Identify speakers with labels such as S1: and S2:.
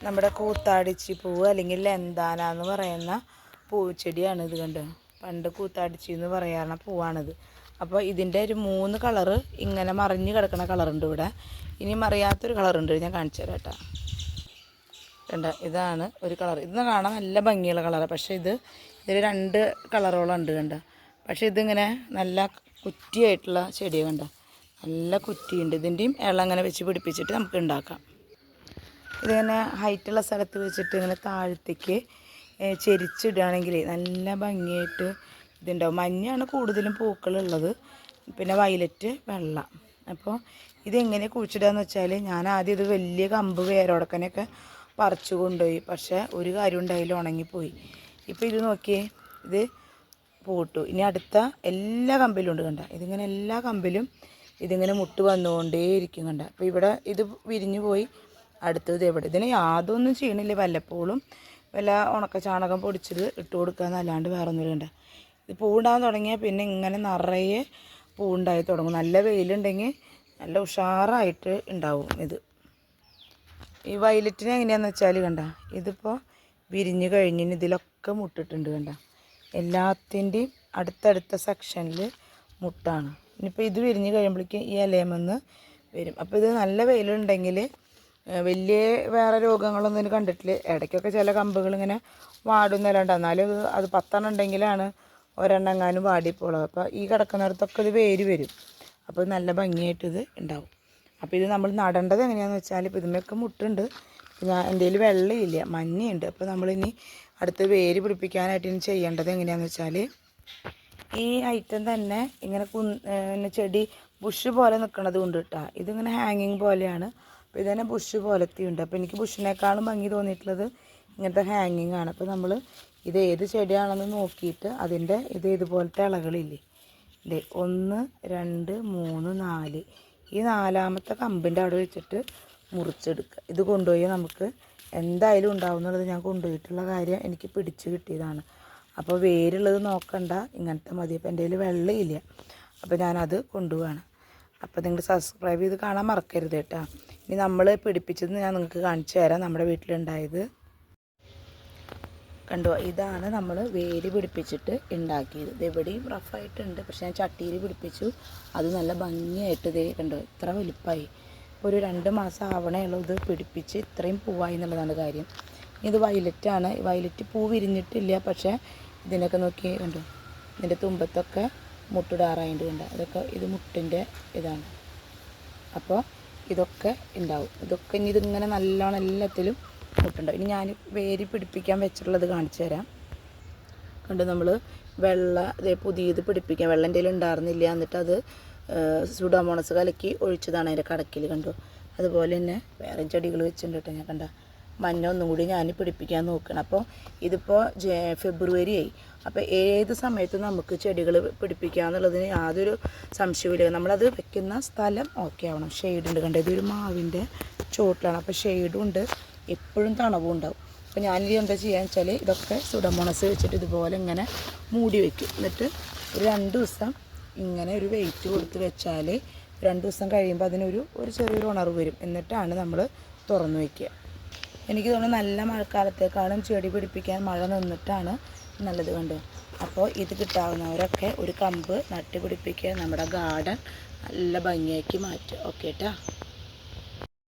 S1: നമ്മുടെ കൂത്താടിച്ചി പൂവ് അല്ലെങ്കിൽ ലെന്താന എന്ന് പറയുന്ന പൂച്ചെടിയാണ് ഇത്. കണ്ട് പണ്ട് കൂത്താടിച്ചി എന്ന് പറയാറുള്ള പൂവാണിത്. അപ്പോൾ ഇതിൻ്റെ ഒരു 3 കളറ് ഇങ്ങനെ മറിഞ്ഞ് കിടക്കുന്ന കളറുണ്ട് ഇവിടെ. ഇനി മറിയാത്തൊരു കളറുണ്ട്, ഞാൻ കാണിച്ചു തരാം കേട്ടോ. കണ്ട, ഇതാണ് ഒരു കളർ. ഇന്ന് കാണാൻ നല്ല ഭംഗിയുള്ള കളറാണ്, പക്ഷേ ഇതിൽ 2 കളറോളം ഉണ്ട്. കണ്ട, പക്ഷേ ഇതിങ്ങനെ നല്ല കുറ്റിയായിട്ടുള്ള ചെടിയാണ്. കണ്ട, നല്ല കുറ്റിയുണ്ട്. ഇതിൻ്റെയും ഇളം അങ്ങനെ വെച്ച് പിടിപ്പിച്ചിട്ട് നമുക്ക് ഉണ്ടാക്കാം. ഇതിങ്ങനെ ഹൈറ്റുള്ള സ്ഥലത്ത് വെച്ചിട്ട് ഇങ്ങനെ താഴത്തേക്ക് ചെരിച്ചിടുകയാണെങ്കിൽ നല്ല ഭംഗിയായിട്ട് ഇതുണ്ടാവും. മഞ്ഞാണ് കൂടുതലും പൂക്കളുള്ളത്, പിന്നെ വയലറ്റ് വെള്ള. അപ്പോൾ ഇതെങ്ങനെ കുഴിച്ചിടുകയെന്ന് വെച്ചാൽ, ഞാൻ ആദ്യം ഇത് വലിയ കമ്പ് വേരോടക്കനെയൊക്കെ പറിച്ചു കൊണ്ടുപോയി. പക്ഷേ ഒരു കാര്യം ഉണ്ടായില്ല, ഉണങ്ങിപ്പോയി. ഇപ്പോൾ ഇത് നോക്കിയേ, ഇത് പൂട്ടു. ഇനി അടുത്ത എല്ലാ കമ്പിലും ഉണ്ട്. കണ്ട, ഇതിങ്ങനെ എല്ലാ കമ്പിലും ഇതിങ്ങനെ മുട്ട് വന്നുകൊണ്ടേയിരിക്കും. കണ്ട, അപ്പോൾ ഇവിടെ ഇത് വിരിഞ്ഞു പോയി. അടുത്തത് എവിടെ, ഇതിന് യാതൊന്നും ചെയ്യണില്ല. വല്ലപ്പോഴും വല്ല ഉണക്ക ചാണകം പൊടിച്ചത് ഇട്ട് കൊടുക്കുക എന്നല്ലാണ്ട് വേറെ ഒന്നും. കണ്ട, ഇത് പൂവുണ്ടാകാൻ തുടങ്ങിയാൽ പിന്നെ ഇങ്ങനെ നിറയെ പൂവുണ്ടായി തുടങ്ങും. നല്ല വെയിലുണ്ടെങ്കിൽ നല്ല ഉഷാറായിട്ട് ഉണ്ടാവും. ഇത് ഈ വയലറ്റിന് എങ്ങനെയാണെന്ന് വെച്ചാൽ, കണ്ട, ഇതിപ്പോൾ വിരിഞ്ഞ് കഴിഞ്ഞിന് ഇതിലൊക്കെ മുട്ടിട്ടുണ്ട്. കണ്ട, എല്ലാത്തിൻ്റെയും അടുത്തടുത്ത സെക്ഷനിൽ മുട്ടാണ്. ഇനിയിപ്പോൾ ഇത് വിരിഞ്ഞ് കഴിയുമ്പോഴേക്കും ഈ ഇലയമെന്ന് വരും. അപ്പോൾ ഇത് നല്ല വെയിലുണ്ടെങ്കിൽ വലിയ വേറെ രോഗങ്ങളൊന്നും ഇതിന് കണ്ടിട്ടില്ല. ഇടയ്ക്കൊക്കെ ചില കമ്പുകൾ ഇങ്ങനെ വാടുന്നല്ലാണ്ട്, എന്നാലും അത് 10 ഉണ്ടെങ്കിലാണ് ഒരെണ്ണെങ്ങാനും വാടിപ്പോളത്. അപ്പോൾ ഈ കിടക്കുന്നിടത്തൊക്കെ ഇത് വേര് വരും. അപ്പോൾ നല്ല ഭംഗിയായിട്ട് ഇത് ഉണ്ടാവും. അപ്പോൾ ഇത് നമ്മൾ നടേണ്ടത് എങ്ങനെയാണെന്ന് വെച്ചാൽ, ഇപ്പോൾ ഇതിന്മേലൊക്കെ മുട്ടുണ്ട്. ഞാൻ എൻ്റെ കയ്യിൽ വെള്ളമില്ല, മഞ്ഞയുണ്ട്. അപ്പോൾ നമ്മളിനി അടുത്ത് വേര് പിടിപ്പിക്കാനായിട്ട് ഇനി ചെയ്യേണ്ടത് എങ്ങനെയാണെന്ന് വെച്ചാൽ, ഈ ഐറ്റം തന്നെ ഇങ്ങനെ ചെടി ബുഷ് പോലെ നിൽക്കണത് കൊണ്ട് കേട്ടോ. ഇതിങ്ങനെ ഹാങ്ങിങ് പോലെയാണ്. അപ്പോൾ ഇതന്നെ ബുഷ് പോലത്തെ ഉണ്ട്. അപ്പോൾ എനിക്ക് ബുഷിനേക്കാളും ഭംഗി തോന്നിയിട്ടുള്ളത് ഇങ്ങനത്തെ ഹാങ്ങിങ് ആണ്. അപ്പോൾ നമ്മൾ ഇത് ഏത് ചെടിയാണെന്ന് നോക്കിയിട്ട് അതിൻ്റെ ഇതുപോലത്തെ ഇലകളില്ലേ, ഇതേ 1 2 3 4, ഈ 4ാമത്തെ കമ്പിൻ്റെ അവിടെ വെച്ചിട്ട് മുറിച്ചെടുക്കുക. ഇത് കൊണ്ടുപോയി നമുക്ക് എന്തായാലും ഉണ്ടാവും എന്നുള്ളത് ഞാൻ കൊണ്ടുപോയിട്ടുള്ള കാര്യം എനിക്ക് പിടിച്ച് കിട്ടിയതാണ്. അപ്പോൾ വേരുള്ളത് നോക്കണ്ട, ഇങ്ങനത്തെ മതി. അപ്പോൾ എൻ്റെ കയ്യിൽ വെള്ളമില്ല, അപ്പോൾ ഞാനത് കൊണ്ടുപോവാണ്. അപ്പോൾ നിങ്ങൾ സബ്സ്ക്രൈബ് ചെയ്ത് കാണാൻ മറക്കരുത് കേട്ടോ. ഇനി നമ്മൾ പിടിപ്പിച്ചത് ഞാൻ നിങ്ങൾക്ക് കാണിച്ചു തരാം. നമ്മുടെ വീട്ടിലുണ്ടായത് കണ്ടോ, ഇതാണ് നമ്മൾ വേര് പിടിപ്പിച്ചിട്ട് ഉണ്ടാക്കിയത്. ഇത് എവിടെയും റഫായിട്ടുണ്ട്, പക്ഷേ ഞാൻ ചട്ടിയിൽ പിടിപ്പിച്ചു. അത് നല്ല ഭംഗിയായിട്ട് ഇതേ കണ്ടോ, ഇത്ര വലുപ്പമായി. ഒരു 2 മാസം ആവണേ ഉള്ളൂ ഇത് പിടിപ്പിച്ച് ഇത്രയും പൂവായി എന്നുള്ളതാണ് കാര്യം. ഇത് വയലറ്റാണ്. വയലറ്റ് പൂ വിരിഞ്ഞിട്ടില്ല, പക്ഷേ ഇതിനൊക്കെ നോക്കി കണ്ടോ, ഇതിൻ്റെ തുമ്പത്തൊക്കെ മുട്ടിടാറായിട്ട് കണ്ട. അതൊക്കെ ഇത് മുട്ടിൻ്റെ ഇതാണ്. അപ്പോൾ ഇതൊക്കെ ഉണ്ടാവും. ഇതൊക്കെ ഇനി ഇതിങ്ങനെ നല്ലോണം എല്ലാത്തിലും മുട്ടുണ്ടാവും. ഇനി ഞാൻ വേര് പിടിപ്പിക്കാൻ വെച്ചിട്ടുള്ളത് കാണിച്ചു തരാം. കണ്ട്, നമ്മൾ ഇതേ പുതിയത് പിടിപ്പിക്കാൻ വെള്ളം എൻ്റെ കയ്യിൽ ഉണ്ടായിരുന്നില്ല, എന്നിട്ട് അത് സുഡോമോണസ് കലക്കി ഒഴിച്ചതാണ് അതിൻ്റെ കടക്കിൽ. കണ്ടു, അതുപോലെ തന്നെ വേറെ ചെടികൾ വെച്ചിട്ടുണ്ട് കേട്ടോ. ഞാൻ കണ്ട മഞ്ഞ ഒന്നും കൂടി ഞാൻ പിടിപ്പിക്കാൻ നോക്കണം. അപ്പോൾ ഇതിപ്പോൾ ഫെബ്രുവരി ആയി. അപ്പോൾ ഏത് സമയത്തും നമുക്ക് ചെടികൾ പിടിപ്പിക്കാമെന്നുള്ളതിന് യാതൊരു സംശയവുമില്ല. നമ്മളത് വെക്കുന്ന സ്ഥലം ഓക്കെ ആവണം. ഷെയ്ഡുണ്ട്, കണ്ടത് ഇതൊരു മാവിൻ്റെ ചോട്ടിലാണ്. അപ്പോൾ ഷെയ്ഡും ഉണ്ട്, എപ്പോഴും തണവും ഉണ്ടാവും. അപ്പോൾ ഞാനിത് എന്താ ചെയ്യുക വെച്ചാൽ, ഇതൊക്കെ സുഡോമോണസ് വെച്ചിട്ട് ഇതുപോലെ ഇങ്ങനെ മൂടി വയ്ക്കും. എന്നിട്ട് ഒരു 2 ദിവസം ഇങ്ങനെ ഒരു വെയിറ്റ് കൊടുത്ത് വെച്ചാൽ 2 ദിവസം കഴിയുമ്പോൾ അതിനൊരു ചെറിയൊരു ഉണർവ് വരും. എന്നിട്ടാണ് നമ്മൾ തുറന്നു വയ്ക്കുക. എനിക്ക് തോന്നുന്നു നല്ല മഴക്കാലത്തേക്കാളും ചെടി പിടിപ്പിക്കാൻ മഴ നിന്നിട്ടാണ് നല്ലത്. കണ്ടു, അപ്പോൾ ഇത് കിട്ടാവുന്നവരൊക്കെ ഒരു കമ്പ് നട്ട് പിടിപ്പിക്കുക. നമ്മുടെ ഗാർഡൻ നല്ല ഭംഗിയാക്കി മാറ്റുക. ഓക്കെ ട്ടാ.